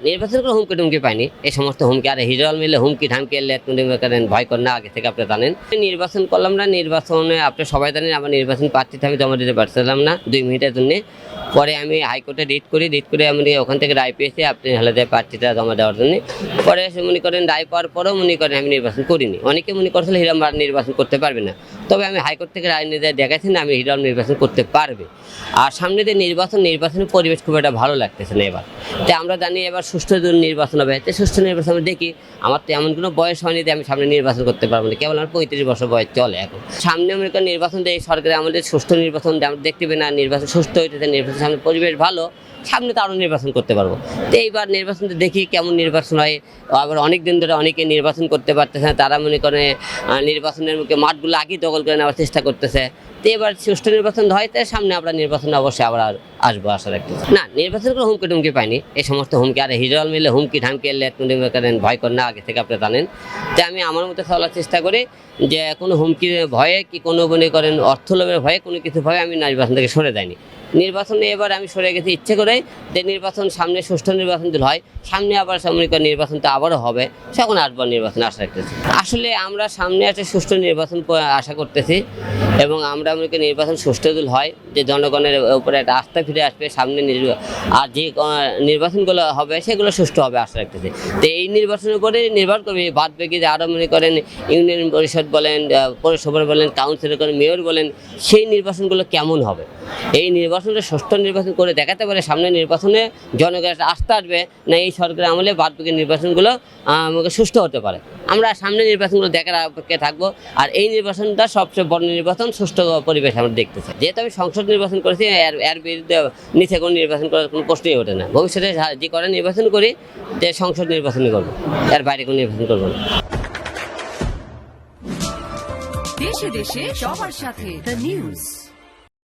নির্বাচন করে হুমকি টুমকি পাইনি, এই সমস্ত হুমকি আর হিজল মিলে হুমকি ধামকি এলে করেন ভয় করেন না, আগে থেকে আপনি জানেন। নির্বাচন করলাম না, নির্বাচনে আপনি সবাই জানেন আমার নির্বাচন প্রার্থীতে আমি জমা দিতে পারছিলাম না 2 মিনিটের জন্য। পরে আমি হাইকোর্টে রিট করে আমি ওখান থেকে রায় পেয়েছি আপনি হলে প্রার্থীটা জমা দেওয়ার জন্য। পরে মনে করেন রায় পাওয়ার পরেও মনে করেন আমি নির্বাচন করিনি। অনেকে মনে করছিল হিরাম নির্বাচন করতে পারবে না, তবে আমি হাইকোর্ট থেকে রায় নিয়ে দেখাচ্ছি না আমি হিরাম নির্বাচন করতে পারবে। আর সামনে যে নির্বাচনের পরিবেশ খুব একটা ভালো লাগতেছে না এবার। তাই আমরা জানি এবার সুষ্ঠু নির্বাচন হবে, তাই সুষ্ঠু নির্বাচন আমরা দেখি। আমার তো এমন কোনো বয়স হয়নি যে আমি সামনে নির্বাচন করতে পারবো না, কেবল আমার 35 বছর বয়স চলে এখন। সামনে মনে করেন নির্বাচন দিয়ে সরকারে আমাদের সুষ্ঠু নির্বাচন আমরা দেখতে পাই না, নির্বাচন সুষ্ঠু হইতেছে, নির্বাচন সামনে পরিবেশ ভালো, সামনে তো আরও নির্বাচন করতে পারবো। তো এইবার নির্বাচনটা দেখি কেমন নির্বাচন হয়। আবার অনেক দিন ধরে অনেকে নির্বাচন করতে পারতেছে না, তারা মনে করে নির্বাচনের মুখে মাঠগুলো আগেই দখল করে নেওয়ার চেষ্টা করতেছে। তো এবার সুষ্ঠু নির্বাচন হয়, তাই সামনে আমরা নির্বাচনে অবশ্যই আবার আসবো আশা রাখতেছি। না, নির্বাচন করে হুমকি টুমকি পাইনি, এই সমস্ত হুমকি আর হিজল মিলে হুমকি ধামকি এলে করেন ভয় করেন না, আগে থেকে আপনি জানেন। তাই আমি আমার মতো চলার চেষ্টা করি যে কোনো হুমকির ভয়ে কি কোনো মনে করেন অর্থ লোভের ভয়ে কোনো কিছু ভয়ে আমি নির্বাচন থেকে সরে যাইনি। নির্বাচনে এবার আমি সরে গেছি ইচ্ছে করে, যে নির্বাচন সামনে সুষ্ঠু নির্বাচন যদি হয়, সামনে আবার মনে করেন নির্বাচন তো আবারও হবে, তখন আসবার নির্বাচন আশা রাখতেছি। আসলে আমরা সামনে একটা সুষ্ঠু নির্বাচন আশা করতেছি, এবং আমরা মনে করি নির্বাচন সুষ্ঠু যদি হয়, যে জনগণের উপরে একটা আস্থা ফিরে আসবে সামনে, আর যে নির্বাচনগুলো হবে সেগুলো সুষ্ঠু হবে আশা রাখতেছি। তো এই নির্বাচনের উপরে নির্ভর করবে বাদ বাকি যে আরও মনে করেন ইউনিয়ন পরিষদ বলেন, পৌরসভা বলেন, কাউন্সিলর করেন, মেয়র বলেন, সেই নির্বাচনগুলো কেমন হবে। এই নির্বাচনটা সুষ্ঠু নির্বাচন করে দেখাতে পারে সামনে নির্বাচনে জনগণের একটা আস্থা আসবে না, এই সরকারের আমলে বাদ বাকি নির্বাচনগুলো সুষ্ঠু হতে পারে। আমরা সামনে নির্বাচনগুলো দেখার অপেক্ষায় থাকবো, আর এই নির্বাচনটা সবচেয়ে বড় নির্বাচন, সুষ্ঠু পরিবেশ আমরা দেখতে চাই। যেহেতু আমি সংসদ নির্বাচন করেছি, এর বিরুদ্ধে নিচে কোনো নির্বাচন করার কোনো প্রশ্নই ওঠে না। ভবিষ্যতে যে করে নির্বাচন করি, যে সংসদ নির্বাচনই করবো, এর বাইরে কোনো নির্বাচন করবো না। দেশে দেশে সবার সাথে দ্য নিউজ।